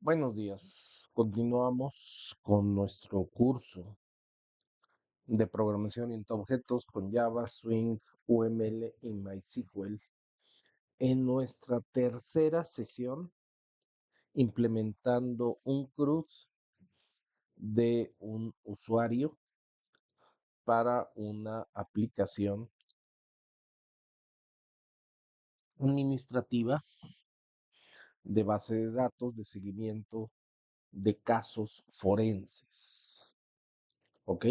Buenos días. Continuamos con nuestro curso de programación orientada a objetos con Java, Swing, UML y MySQL. En nuestra tercera sesión, implementando un CRUD de un usuario para una aplicación administrativa de base de datos de seguimiento de casos forenses. ¿Ok?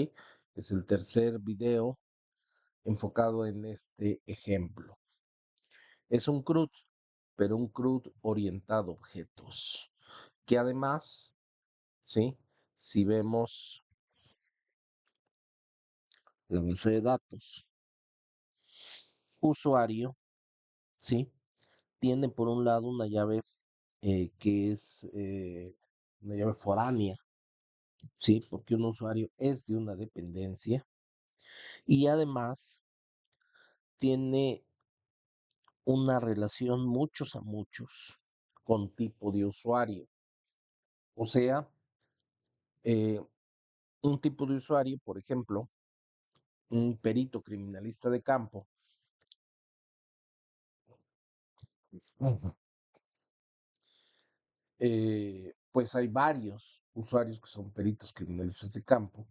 Es el tercer video enfocado en este ejemplo. Es un CRUD, pero un CRUD orientado a objetos, que además, ¿sí? Si vemos la base de datos, usuario, ¿sí? Tiene por un lado una llave que es una llave foránea, ¿sí? Porque un usuario es de una dependencia y además tiene una relación muchos a muchos con tipo de usuario. O sea, eh, un tipo de usuario, por ejemplo, un perito criminalista de campo, pues hay varios usuarios que son peritos criminalistas de campo,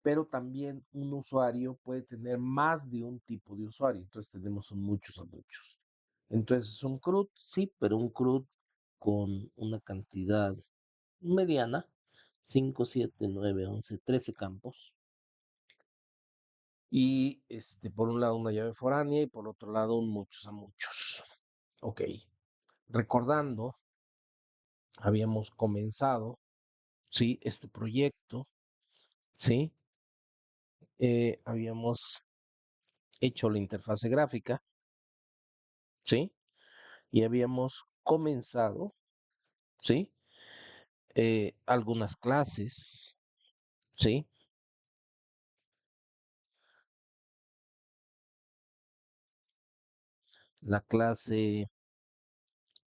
pero también un usuario puede tener más de un tipo de usuario, entonces tenemos un muchos a muchos. Entonces un CRUD, sí, pero un CRUD con una cantidad mediana, 5, 7, 9, 11, 13 campos. Y por un lado una llave foránea y por otro lado un muchos a muchos. Ok, recordando, habíamos comenzado, ¿sí? Este proyecto, ¿sí? Habíamos hecho la interfase gráfica, ¿sí? Y habíamos comenzado, ¿sí? Algunas clases, ¿sí? La clase,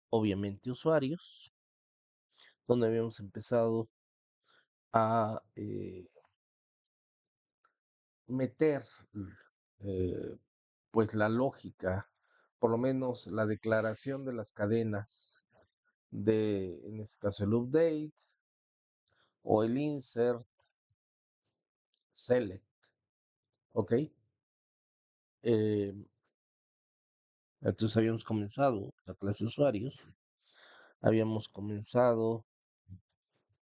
obviamente, usuarios, donde habíamos empezado a meter eh, pues la lógica, por lo menos la declaración de las cadenas de, en este caso, el update o el insert, select, ¿ok? Eh, entonces habíamos comenzado la clase de usuarios, habíamos comenzado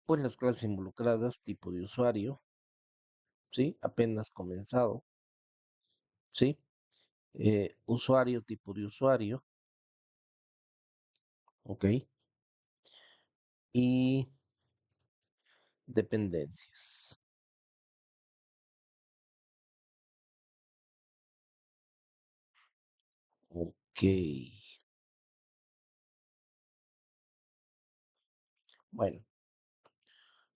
pues las clases involucradas, tipo de usuario, ¿sí? Apenas comenzado, ¿sí? Usuario, tipo de usuario, ¿ok? Y dependencias. Ok. Bueno,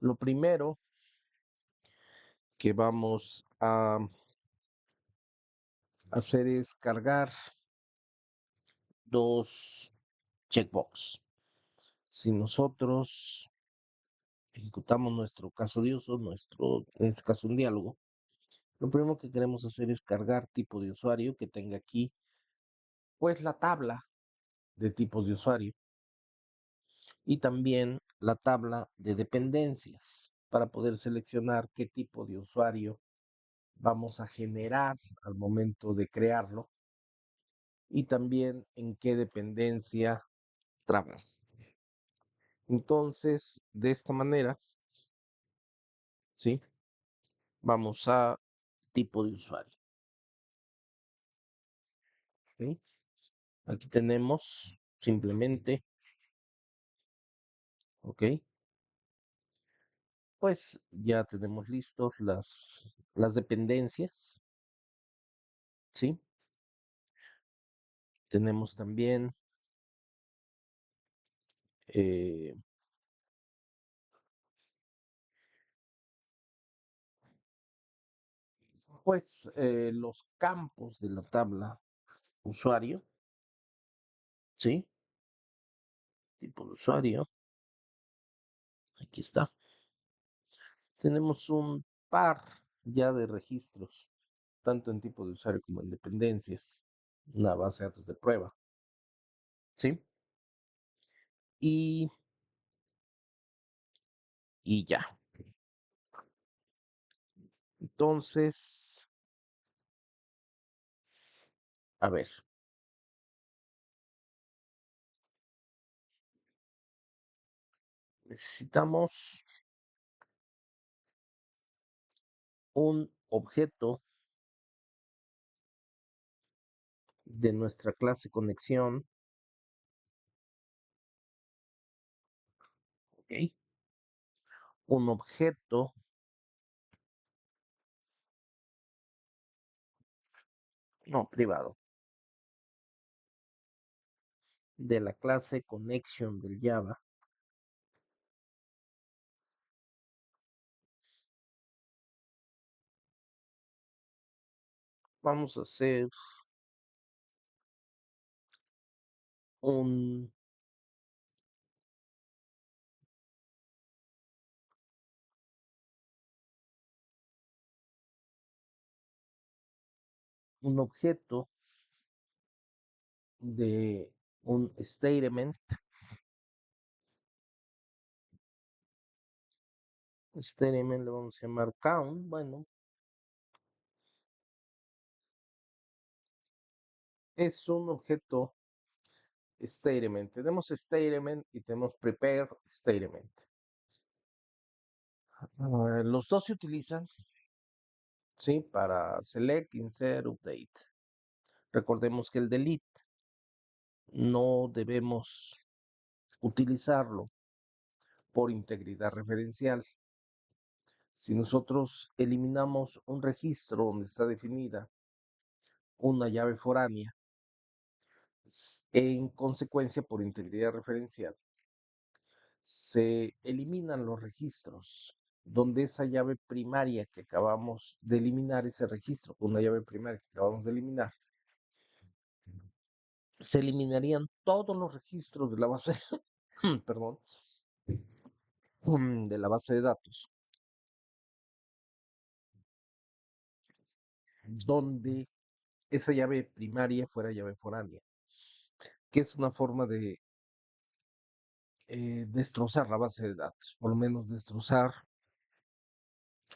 lo primero que vamos a hacer es cargar dos checkbox. Si nosotros ejecutamos nuestro caso de uso, en este caso un diálogo, lo primero que queremos hacer es cargar tipo de usuario que tenga aquí, pues la tabla de tipos de usuario y también la tabla de dependencias para poder seleccionar qué tipo de usuario vamos a generar al momento de crearlo y también en qué dependencia trabaja. Entonces, de esta manera, ¿sí? Vamos a tipo de usuario. ¿Sí? Aquí tenemos simplemente, ¿ok? Pues ya tenemos listos las dependencias, ¿sí? Tenemos también eh, pues los campos de la tabla usuario, ¿sí? Tipo de usuario. Aquí está. Tenemos un par ya de registros, tanto en tipo de usuario como en dependencias, una base de datos de prueba, ¿sí? Y, y ya. Entonces, a ver, necesitamos un objeto de nuestra clase conexión, ¿ok? Un objeto, no, privado, de la clase connection del Java. Vamos a hacer un, un objeto de un statement. Statement le vamos a llamar count. Bueno, es un objeto statement. Tenemos statement y tenemos prepare statement. Los dos se utilizan, ¿sí? Para select, insert, update. Recordemos que el delete no debemos utilizarlo por integridad referencial. Si nosotros eliminamos un registro donde está definida una llave foránea, en consecuencia, por integridad referencial, se eliminan los registros donde esa llave primaria que acabamos de eliminar, ese registro con una llave primaria que acabamos de eliminar, se eliminarían todos los registros de la base, perdón, de la base de datos, donde esa llave primaria fuera llave foránea, que es una forma de destrozar la base de datos, por lo menos destrozar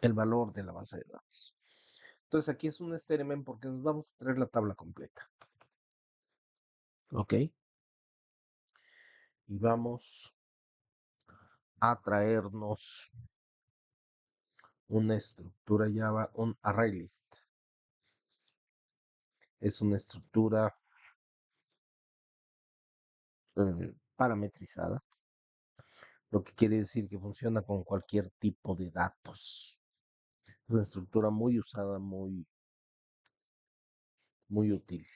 el valor de la base de datos. Entonces aquí es un experiment porque nos vamos a traer la tabla completa. ¿Ok? Y vamos a traernos una estructura Java, un array list. Es una estructura parametrizada, lo que quiere decir que funciona con cualquier tipo de datos. Es una estructura muy usada, muy útil.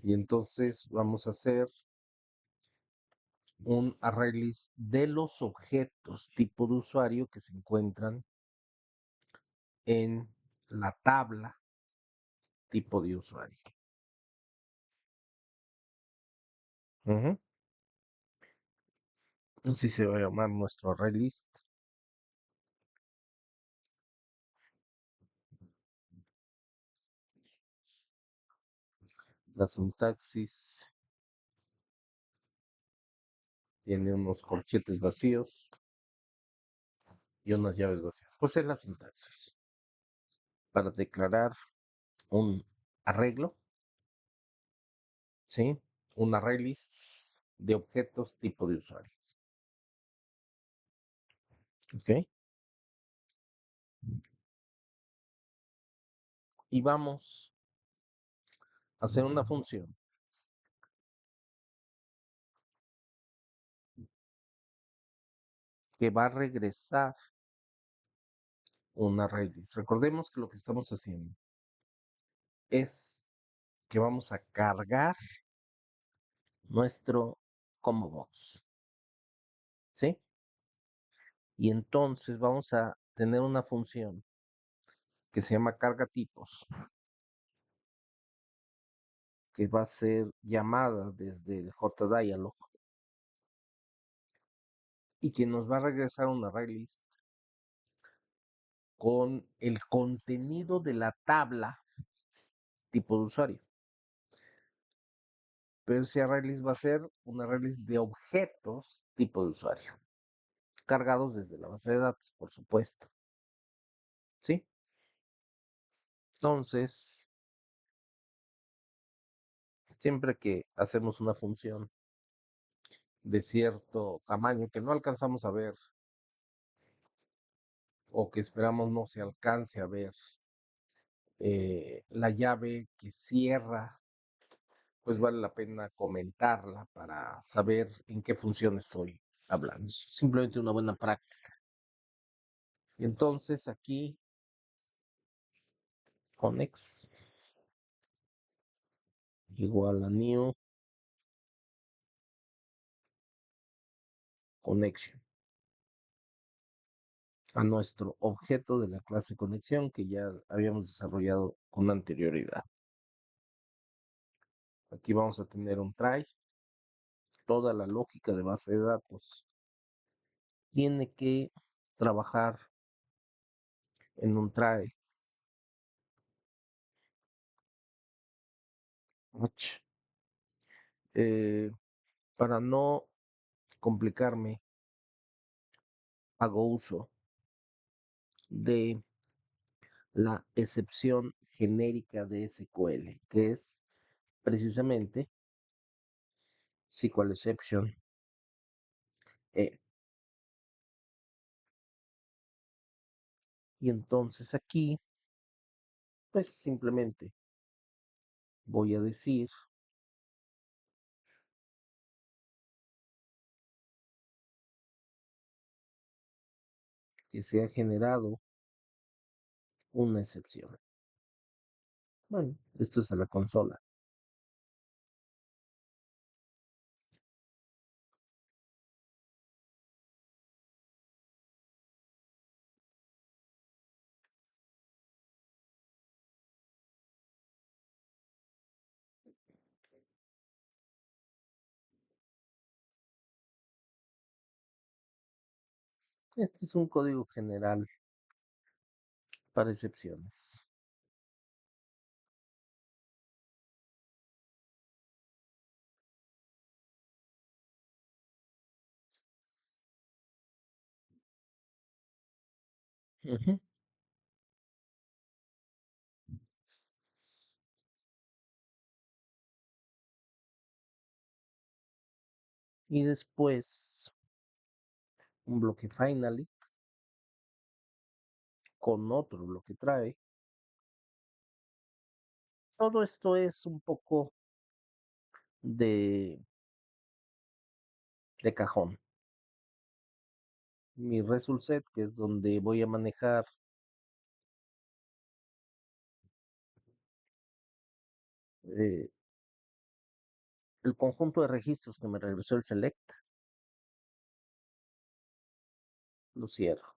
Y entonces vamos a hacer un array list de los objetos tipo de usuario que se encuentran en la tabla tipo de usuario. Ujú. Así se va a llamar nuestro array list. La sintaxis tiene unos corchetes vacíos y unas llaves vacías. Pues es la sintaxis para declarar un arreglo, ¿sí? Un array list de objetos tipo de usuario. ¿Ok? Y vamos a hacer una función que va a regresar un array list. Recordemos que lo que estamos haciendo es que vamos a cargar nuestro combo box, ¿sí? Y entonces vamos a tener una función que se llama carga tipos, que va a ser llamada desde el JDialog y que nos va a regresar un array list con el contenido de la tabla tipo de usuario. Pero ese array list va a ser un array list de objetos tipo de usuario, cargados desde la base de datos, por supuesto. ¿Sí? Entonces, siempre que hacemos una función de cierto tamaño que no alcanzamos a ver o que esperamos no se alcance a ver, la llave que cierra, pues vale la pena comentarla para saber en qué función estoy hablando. Es simplemente una buena práctica. Y entonces aquí, connex igual a new connection, a nuestro objeto de la clase conexión que ya habíamos desarrollado con anterioridad. Aquí vamos a tener un try. Toda la lógica de base de datos tiene que trabajar en un try. Para no complicarme, hago uso de la excepción genérica de SQL, que es precisamente SQL exception. Y entonces aquí, pues simplemente voy a decir que se ha generado una excepción. Bueno, esto es a la consola. Este es un código general para excepciones. Ujú. Y después un bloque finally con otro bloque try. Todo esto es un poco de, de cajón. Mi result set, que es donde voy a manejar eh, el conjunto de registros que me regresó el select, lo cierro.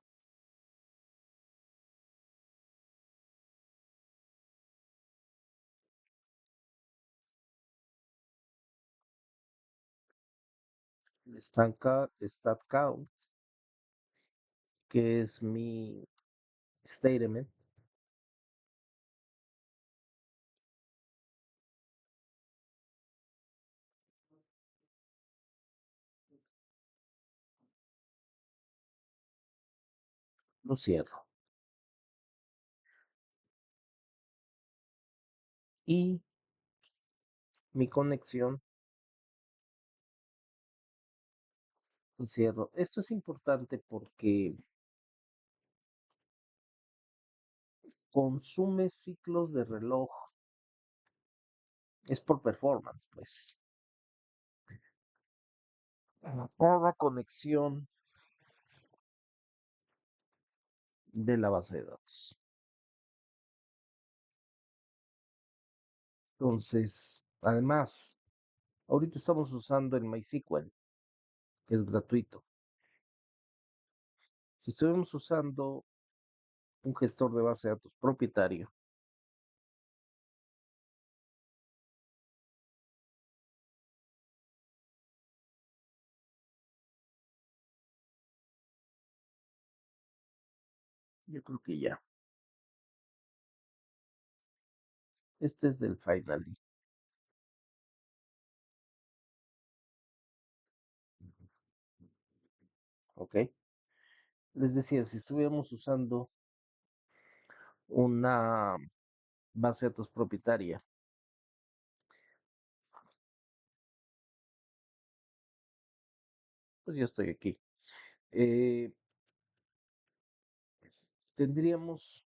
El stat count, que es mi statement, lo cierro. Y mi conexión, lo cierro. Esto es importante porque consume ciclos de reloj. Es por performance, pues. Cada conexión de la base de datos. Entonces, además, ahorita estamos usando el MySQL, que es gratuito. Si estuviéramos usando un gestor de base de datos propietario, Yo creo que ya. Este es del Finally. ¿Ok? Les decía, si estuviéramos usando una base de datos propietaria, pues ya estoy aquí. Eh, Tendríamos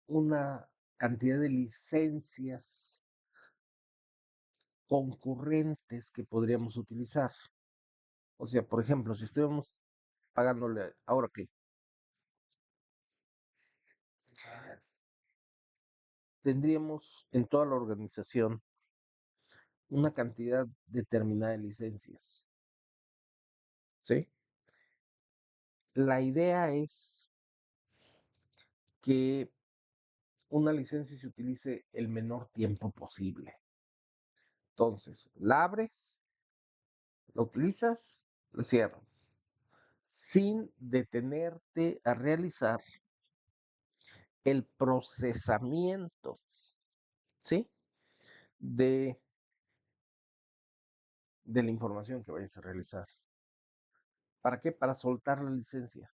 una cantidad de licencias concurrentes que podríamos utilizar. O sea, por ejemplo, si estuviéramos pagándole, ahora qué, tendríamos en toda la organización una cantidad determinada de licencias, ¿sí? La idea es que una licencia se utilice el menor tiempo posible. Entonces, la abres, la utilizas, la cierras, sin detenerte a realizar el procesamiento, ¿sí? De, de la información que vayas a realizar. ¿Para qué? Para soltar la licencia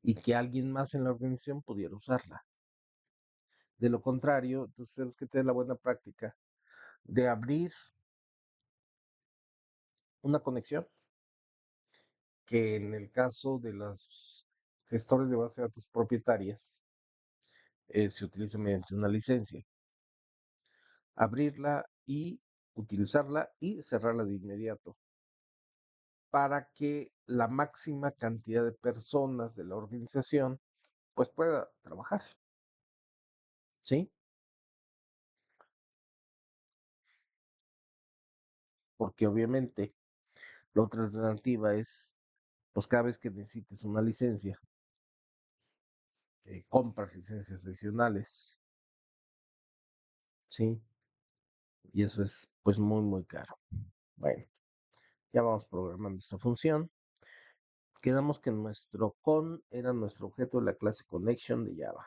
y que alguien más en la organización pudiera usarla. De lo contrario, entonces tenemos que tener la buena práctica de abrir una conexión que en el caso de los gestores de base de datos propietarias se utiliza mediante una licencia. Abrirla y utilizarla y cerrarla de inmediato para que la máxima cantidad de personas de la organización pues pueda trabajar, ¿sí? Porque obviamente la otra alternativa es, pues cada vez que necesites una licencia, compras licencias adicionales, ¿sí? Y eso es pues muy, muy caro. Bueno, ya vamos programando esta función. Quedamos que nuestro con era nuestro objeto de la clase connection de Java.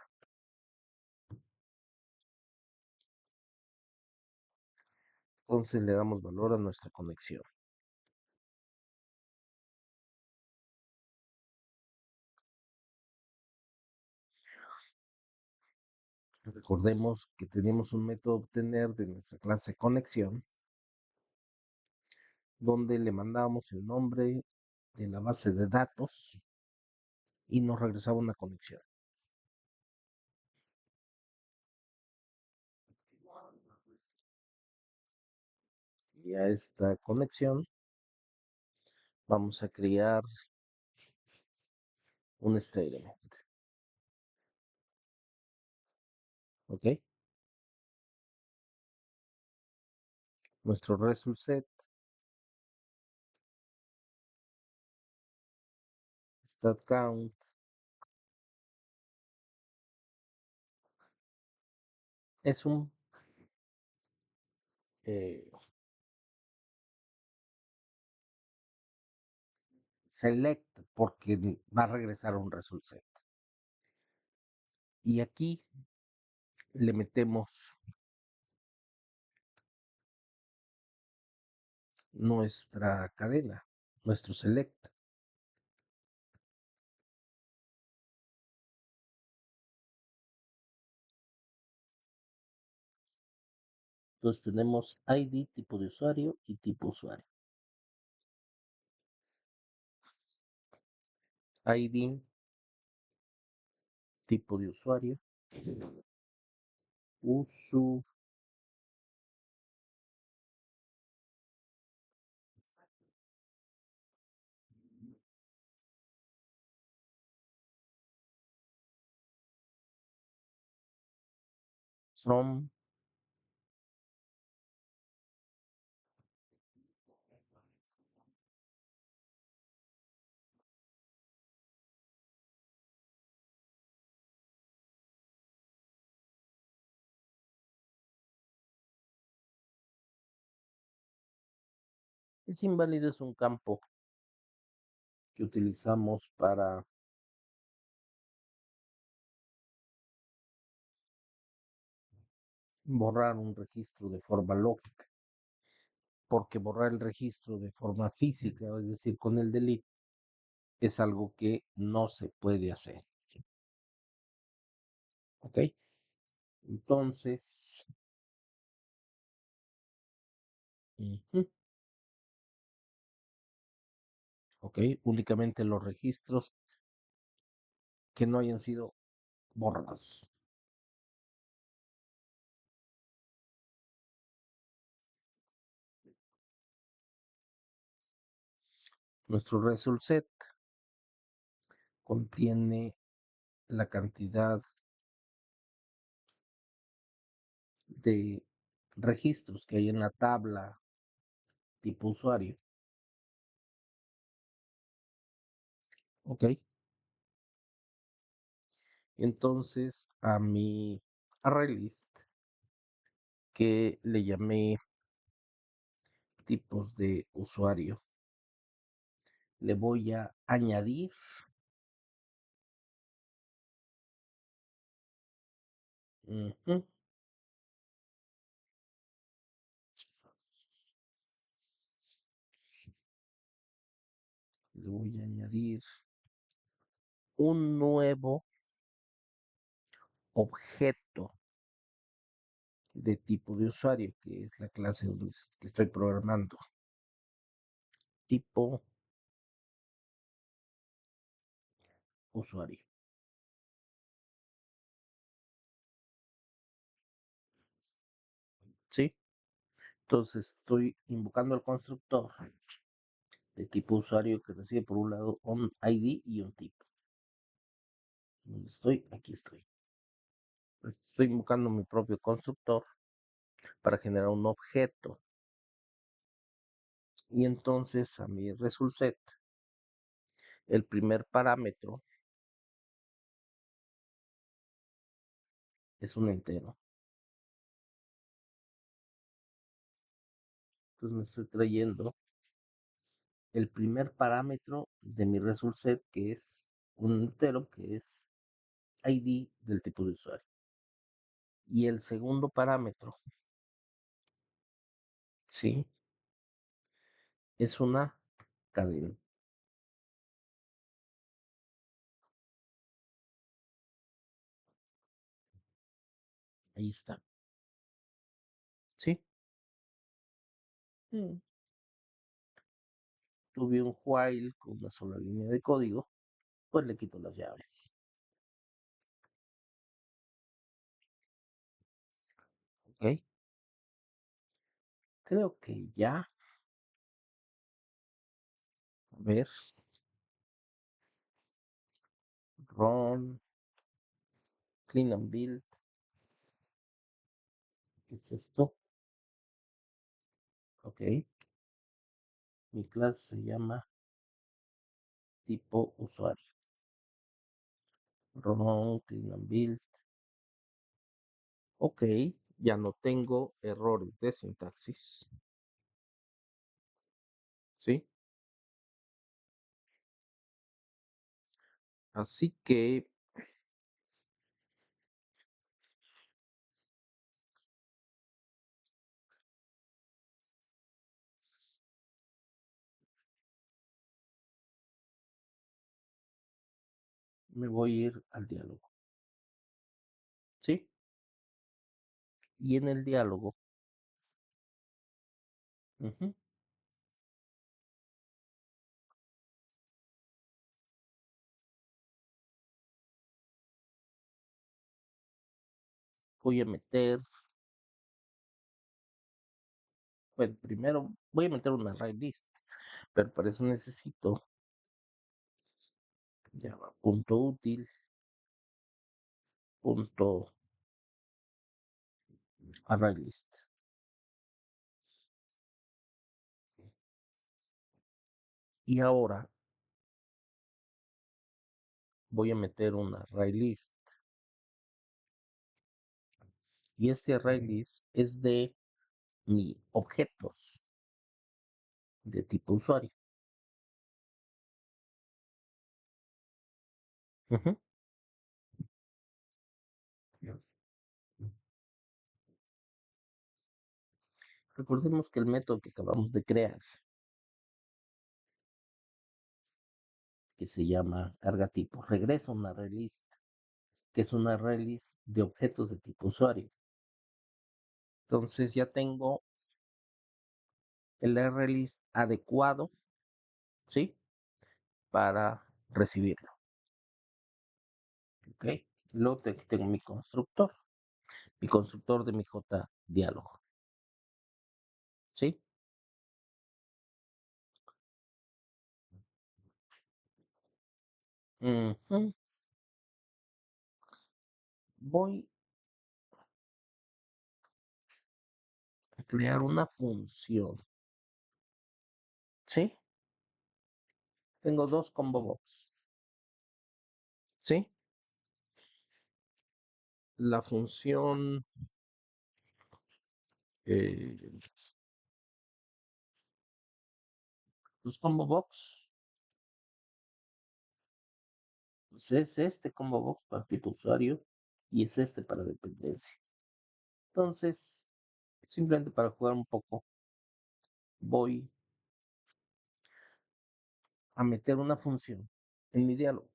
Entonces le damos valor a nuestra conexión. Recordemos que tenemos un método obtener de nuestra clase conexión donde le mandamos el nombre de la base de datos y nos regresaba una conexión. Y a esta conexión vamos a crear un statement. ¿Ok? Nuestro result set, stat count, es un eh, select porque va a regresar un result set. Y aquí le metemos nuestra cadena, nuestro select. Entonces tenemos ID, tipo de usuario y tipo usuario. ID, tipo de usuario, usu, from, es inválido, es un campo que utilizamos para borrar un registro de forma lógica, porque borrar el registro de forma física, es decir, con el delete, es algo que no se puede hacer. ¿Ok? Entonces, ujú, ok, únicamente los registros que no hayan sido borrados. Nuestro result set contiene la cantidad de registros que hay en la tabla tipo usuario. ¿Ok? Entonces a mi array list que le llamé tipos de usuario, le voy a añadir ujú, le voy a añadir un nuevo objeto de tipo de usuario, que es la clase que estoy programando. Tipo usuario. ¿Sí? Entonces estoy invocando al constructor de tipo usuario que recibe por un lado un ID y un tipo. ¿Dónde estoy? Aquí estoy. Estoy invocando mi propio constructor para generar un objeto. Y entonces a mi result set, el primer parámetro es un entero. Entonces me estoy trayendo el primer parámetro de mi result set, que es un entero, que es ID del tipo de usuario. Y el segundo parámetro, ¿sí? Es una cadena. Ahí está. ¿Sí? Mm. Tuve un while con una sola línea de código, pues le quito las llaves. ¿Ok? Creo que ya. A ver. Run. Clean and build. ¿Qué es esto? Ok. Mi clase se llama tipo usuario. Run, clean and build. Ok. Ya no tengo errores de sintaxis. ¿Sí? Así que me voy a ir al diálogo. ¿Sí? Y en el diálogo, ujú, voy a meter, bueno, primero voy a meter una array list, pero para eso necesito Java punto útil, punto array list. Y ahora voy a meter una array list. Y este array list es de mi objetos de tipo usuario. Ujú. Recordemos que el método que acabamos de crear, que se llama carga tipo, regresa a un array list, que es un array list de objetos de tipo usuario. Entonces ya tengo el array list adecuado, ¿sí? Para recibirlo. ¿Ok? Luego tengo mi constructor de mi J diálogo, ¿sí? Ujú. Voy a crear una función, ¿sí? Tengo dos combo box, ¿sí? La función eh, los combo box, pues es este combo box para tipo usuario y es este para dependencia. Entonces, simplemente para jugar un poco, voy a meter una función en mi diálogo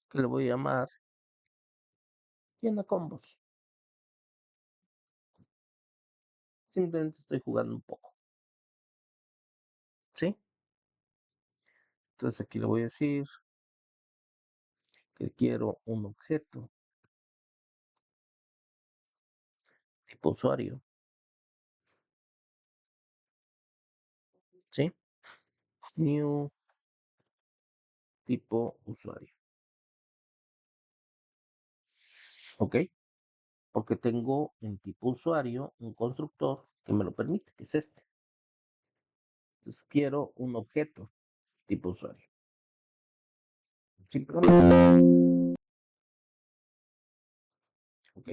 que le voy a llamar tienda combos. Simplemente estoy jugando un poco, ¿sí? Entonces aquí le voy a decir que quiero un objeto tipo usuario, ¿sí? New tipo usuario, ¿ok? Porque tengo en tipo usuario un constructor que me lo permite, que es este. Entonces quiero un objeto tipo usuario. Simplemente, ¿ok?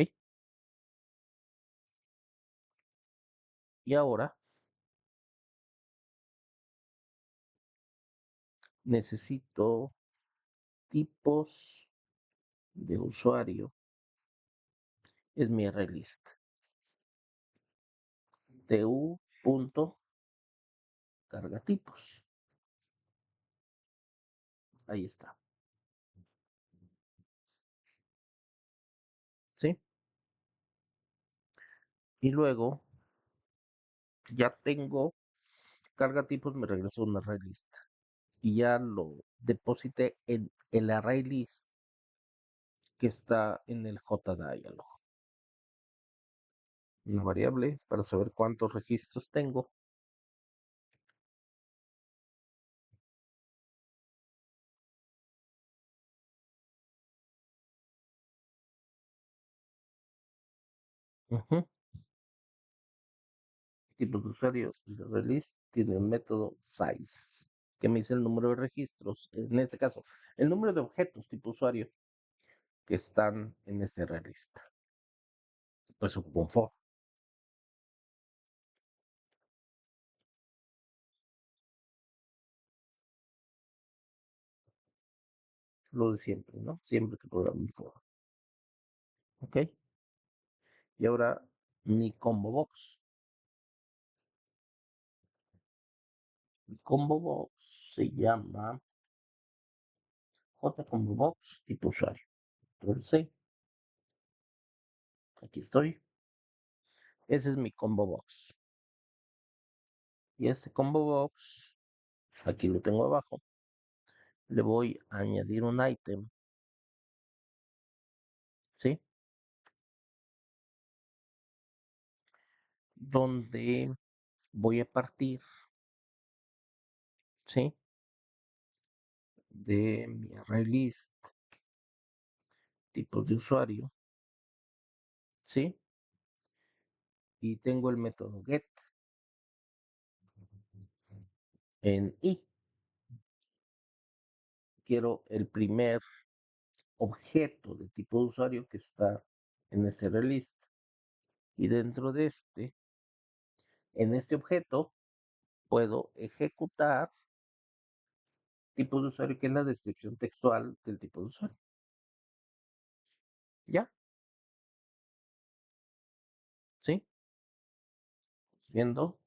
Y ahora necesito tipos de usuario. Es mi array list. Tu punto carga tipos. Ahí está. ¿Sí? Y luego ya tengo carga tipos, me regresó un array list. Y ya lo deposité en el array list que está en el JDialog. Una variable para saber cuántos registros tengo. Ujú. Tipo de usuario de release tiene el método size, que me dice el número de registros, en este caso, el número de objetos tipo usuario que están en este array list. Pues ocupo un for. Lo de siempre, ¿no? Siempre que programo un for. ¿Ok? Y ahora mi combo box. Mi combo box se llama JCombo box tipo usuario. Entonces, aquí estoy. Ese es mi combo box. Y este combo box, aquí lo tengo abajo. Le voy a añadir un item, ¿sí? Donde voy a partir, ¿sí? De mi array list, tipos de usuario, ¿sí? Y tengo el método get en i. Quiero el primer objeto de tipo de usuario que está en este array list. Y dentro de en este objeto, puedo ejecutar tipo de usuario, que es la descripción textual del tipo de usuario. ¿Ya? ¿sí? Viendo,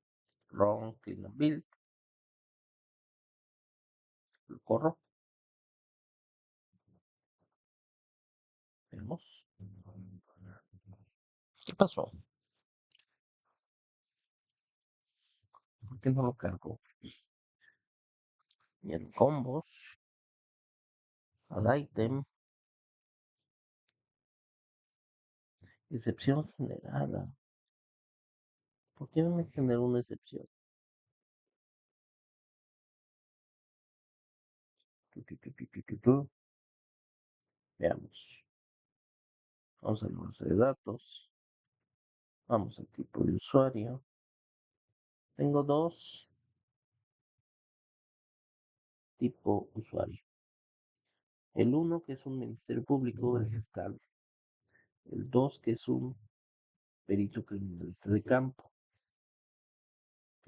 run, clean and build, lo corro, vemos. ¿Qué pasó? ¿Por qué no lo cargo? Y en combos, add item, excepción generada. ¿Por qué no me generó una excepción? Veamos. Vamos a la base de datos. Vamos al tipo de usuario. Tengo dos tipo usuario. El uno que es un ministerio público, el fiscal. El dos que es un perito criminalista de campo.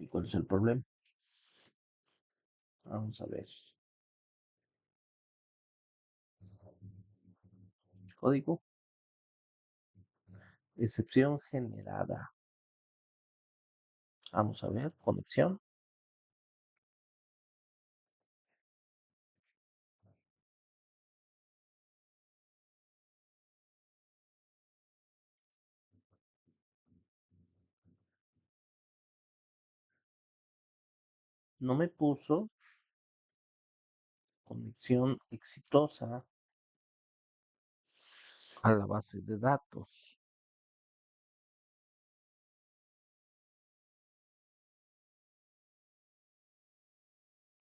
¿Y cuál es el problema? Vamos a ver. Código. Excepción generada. Vamos a ver. Conexión. No me puso conexión exitosa a la base de datos.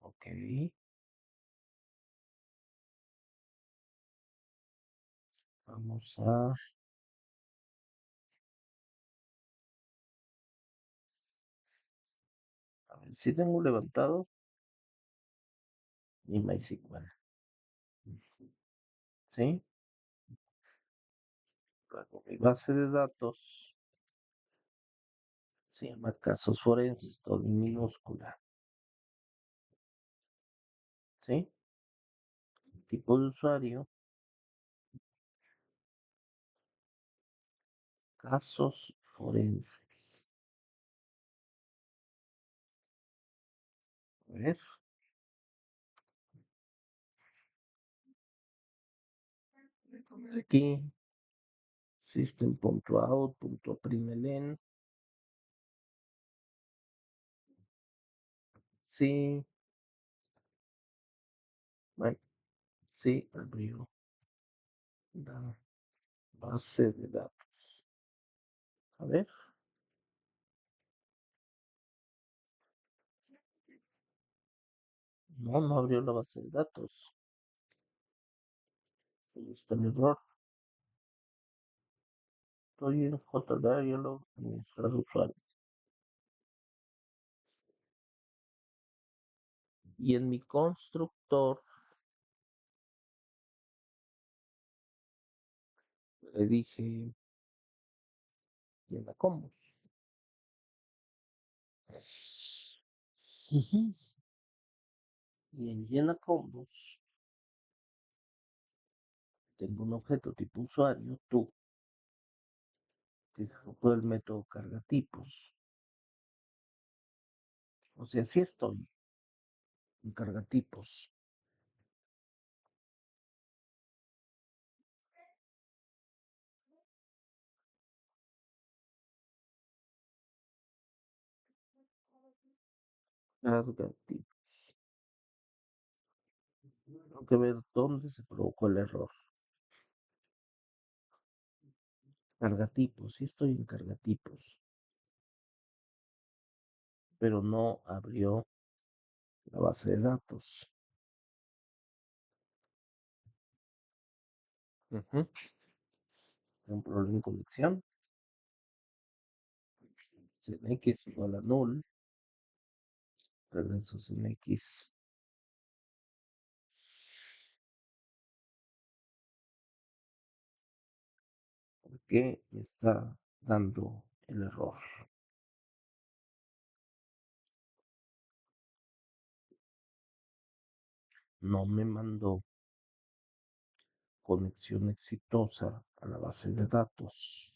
Ok. Vamos a ver si tengo levantado mi MySQL. ¿Sí? Luego mi base de datos se llama casos forenses, todo en minúscula. ¿Sí? Tipo de usuario, casos forenses. A ver. Voy a poner aquí system.out.println. Sí, bueno, sí, abrió la base de datos. A ver, no abrió la base de datos. Ahí está el error. Estoy en JDialog, administrar usuario. Y en mi constructor le dije llena combos. Ujú. Y en llena combos tengo un objeto tipo usuario, tú, que ejecutó el método carga tipos. O sea, sí estoy en carga tipos. Carga tipos. Tengo que ver dónde se provocó el error. Carga tipos, sí estoy en carga tipos. Pero no abrió la base de datos. Ujú. Un problema en conexión. X igual a null. Regreso X. ¿Por qué me está dando el error? No me mandó conexión exitosa a la base de datos.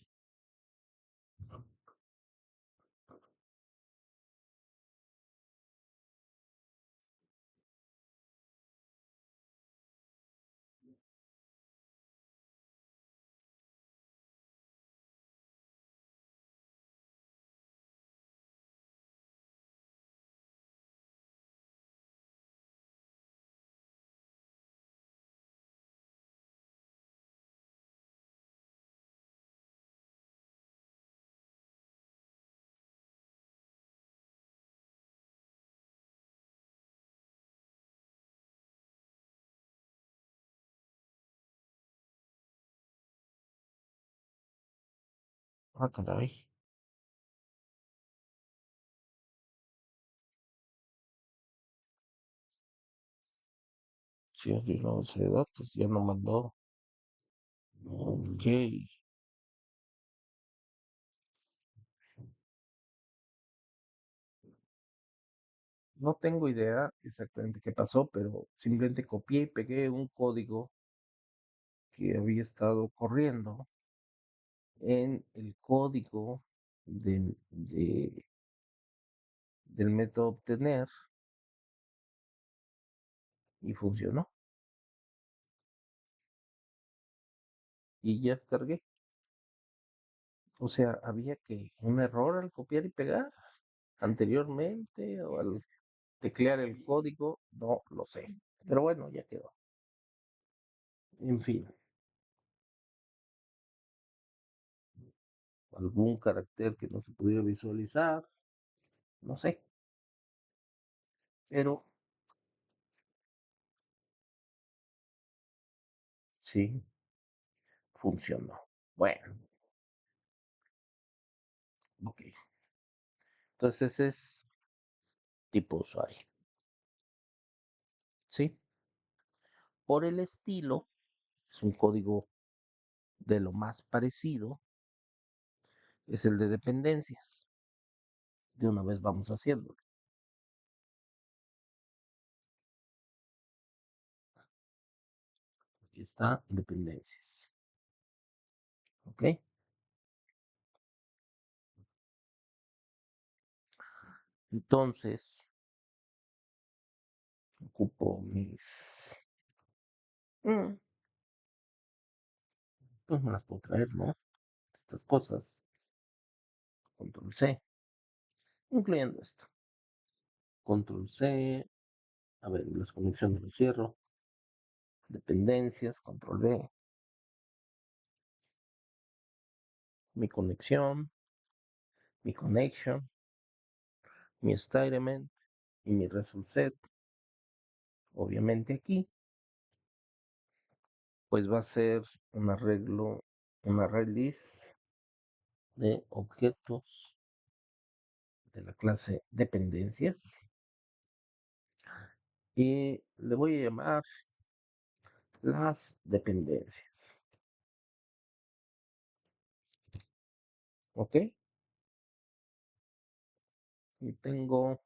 Ah, caray. Si es de una base de datos, ya no mandó. Ok. No tengo idea exactamente qué pasó, pero simplemente copié y pegué un código que había estado corriendo en el código del método obtener y funcionó. Y ya cargué. O sea, había que un error al copiar y pegar anteriormente o al teclear el código, no lo sé. Pero bueno, ya quedó. En fin, algún carácter que no se pudiera visualizar, no sé. Pero sí, funcionó. Bueno, ok. Entonces ese es tipo usuario. Sí. Por el estilo, es un código de lo más parecido, es el de dependencias. De una vez vamos haciéndolo. Aquí está dependencias. ¿Ok? Entonces, ocupo mis... Mm, pues me las puedo traer, ¿no? Estas cosas. Control C, incluyendo esto. Control C. A ver, las conexiones las cierro. Dependencias, control V. Mi conexión, mi connection, mi environment y mi result set. Obviamente aquí, pues va a ser un arreglo, un array list de objetos de la clase dependencias. Y le voy a llamar las dependencias. ¿Ok? Y tengo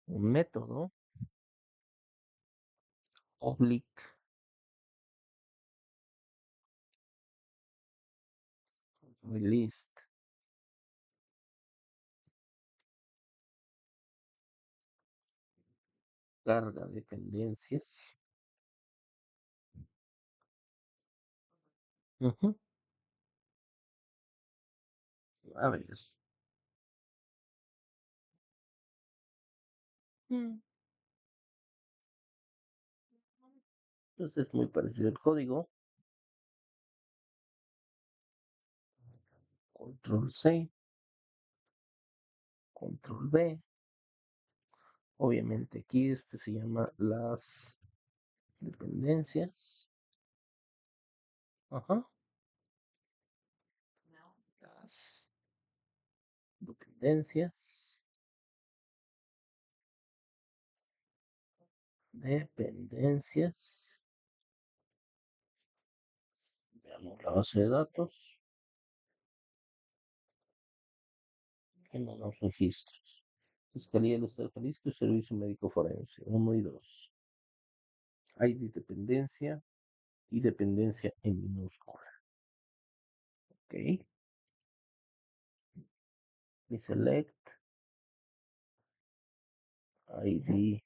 un método public list carga dependencias. Ujú. A ver. Mm, Entonces es muy parecido el código. Control C, control V. Obviamente aquí este se llama las dependencias. Ajá. Las dependencias. Dependencias. Veamos la base de datos. En los registros. Fiscalía del Estado de Jalisco y Servicio Médico Forense. 1 y 2. ID dependencia y dependencia en minúscula. Ok. Y select ID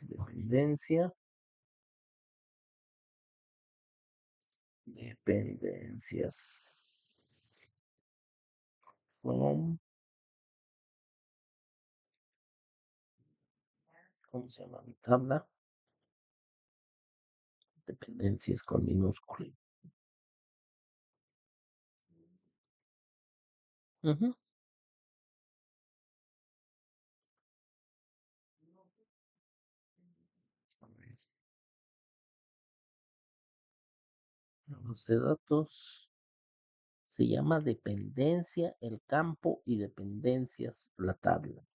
dependencia. Dependencias. From. ¿Cómo se llama mi tabla? Dependencias con minúscula. Ujú. A ver, la base de datos. Se llama dependencia el campo y dependencias la tabla.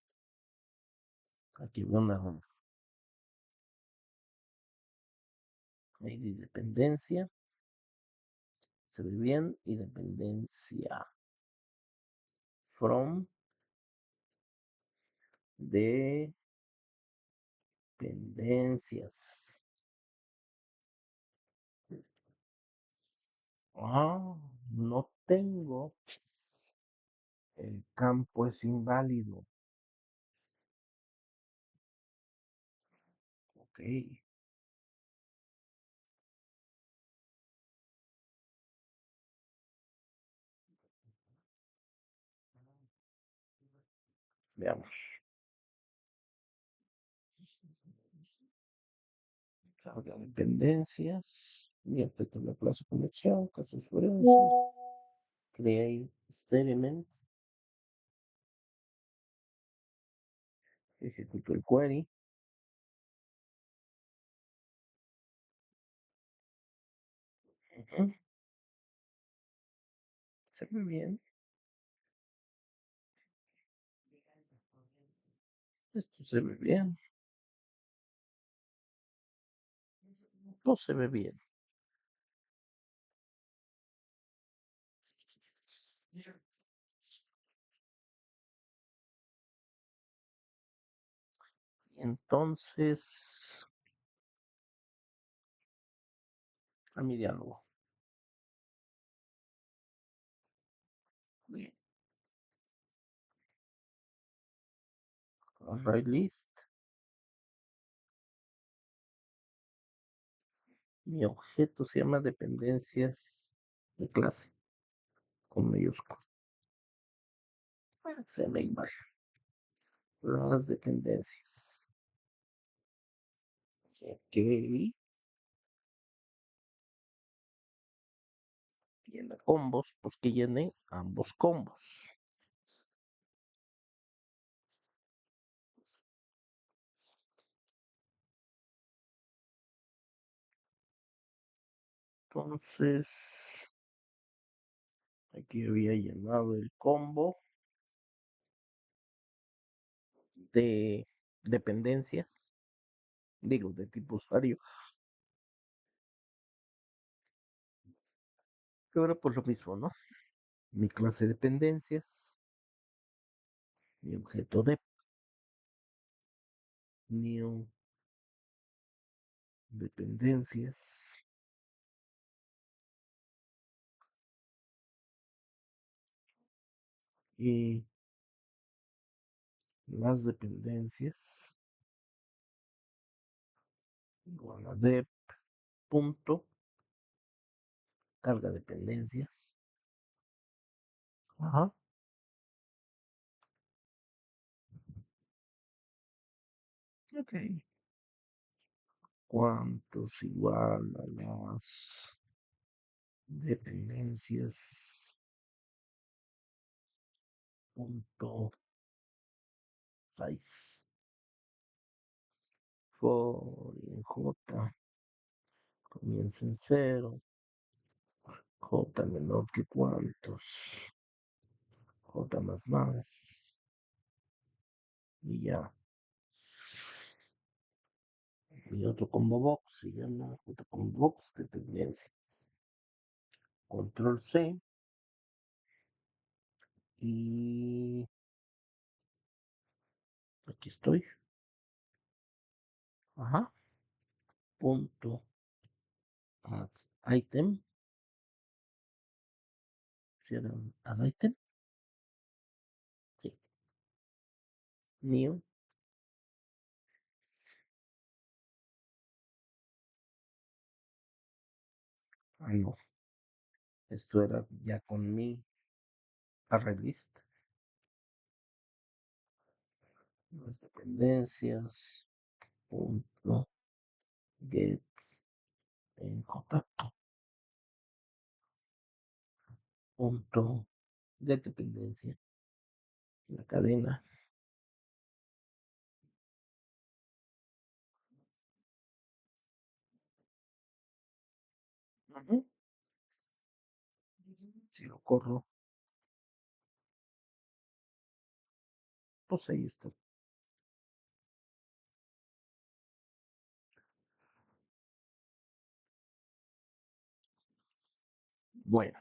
Aquí veo un error. Ahí dependencia. Se ve bien. Y dependencia. From. Dependencias. Ah, no tengo. El campo es inválido. Ok. Veamos. Carga dependencias. Y efecto la clase conexión. Casos forenses. Create experiment. Ejecuto el query. Ujú. Se ve bien. Esto se ve bien. No se ve bien. Entonces, a mi diálogo. Bien. Array list. Mi objeto se llama dependencias de clase con mayúscula. Se me igual. Las dependencias. Ok. Llena combos, pues que llene ambos combos. Entonces, aquí había llenado el combo de dependencias, digo, de tipo usuario. Que ahora por lo mismo, ¿no? Mi clase de dependencias, mi objeto de new dependencias y las dependencias igual a dep punto carga dependencias. Ajá. Ok. ¿Cuántos igual a las dependencias punto size for en j comienza en cero, j menor que cuántos, j más y ya. Y otro combo box se llama j combo box dependencias. Control C y aquí estoy. Ajá. Punto add item. ¿Sí era add item? Sí. New. Ah, no. Esto era ya con mi array list. Las dependencias. Punto get en j. Punto get dependencia. La cadena. Ujú. Si lo corro, pues ahí está. Bueno,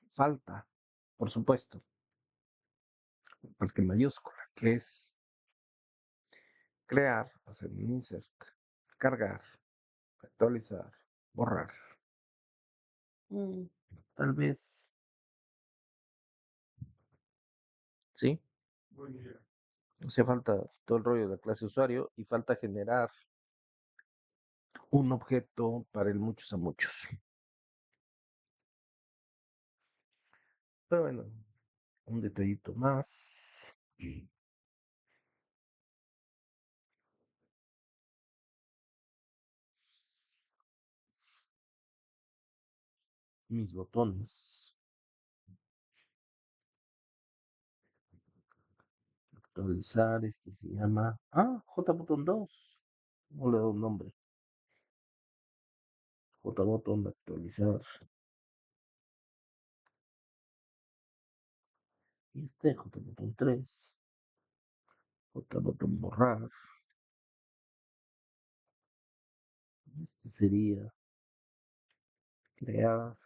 falta, por supuesto, parte mayúscula, que es crear, hacer un insert, cargar, actualizar, borrar. Mm, Tal vez, sí. Hacía falta todo el rollo de la clase usuario y falta generar un objeto para el muchos a muchos. Pero bueno, un detallito más. Mis botones. Actualizar, este se llama. JBotón 2. No le doy un nombre. JBotón actualizar. Y este JBotón 3. JBotón borrar. Este sería crear.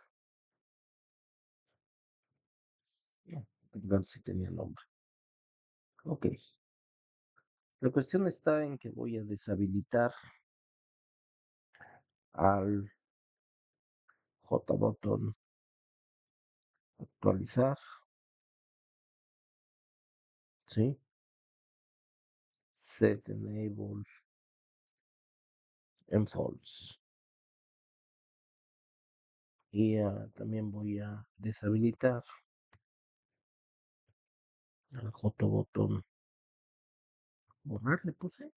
No, ver si tenía nombre. Ok. La cuestión está en que voy a deshabilitar al JBotón actualizar. ¿Sí? Set enable en false. Y también voy a deshabilitar al JBotón borrar, le puse.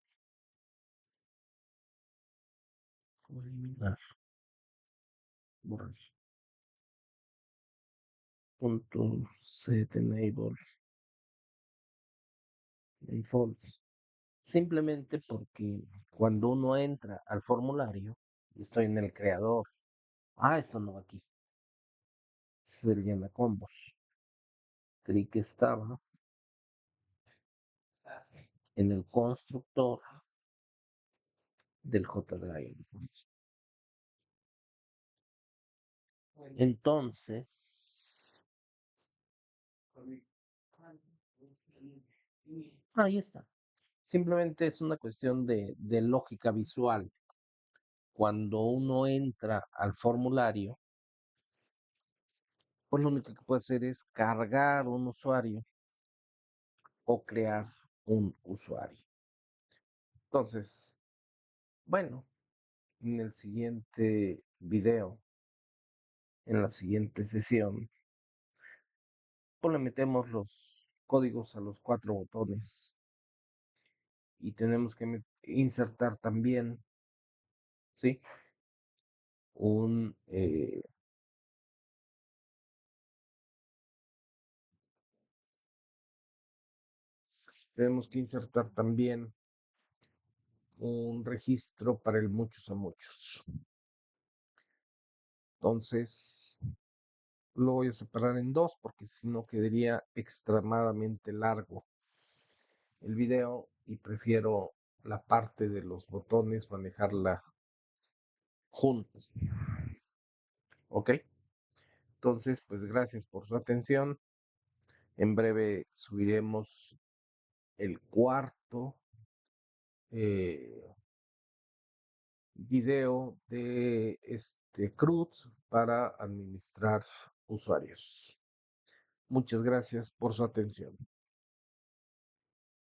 O eliminar. Borrar. Punto set enable en false. Simplemente porque cuando uno entra al formulario, y estoy en el creador. Esto no va aquí. Ese es el llena combos. Creí que estaba en el constructor del JDI. Entonces, ahí está. Simplemente es una cuestión de lógica visual. Cuando uno entra al formulario, pues lo único que puede hacer es cargar un usuario o crear un usuario. Entonces, bueno, en el siguiente video, en la siguiente sesión, pues le metemos los códigos a los 4 botones y tenemos que insertar también, ¿sí? Un, tenemos que insertar también un registro para el muchos a muchos. Entonces, lo voy a separar en dos porque si no quedaría extremadamente largo el video y prefiero la parte de los botones manejarla juntos. ¿Ok? Entonces, pues gracias por su atención. En breve subiremos el cuarto video de este CRUD para administrar usuarios. Muchas gracias por su atención.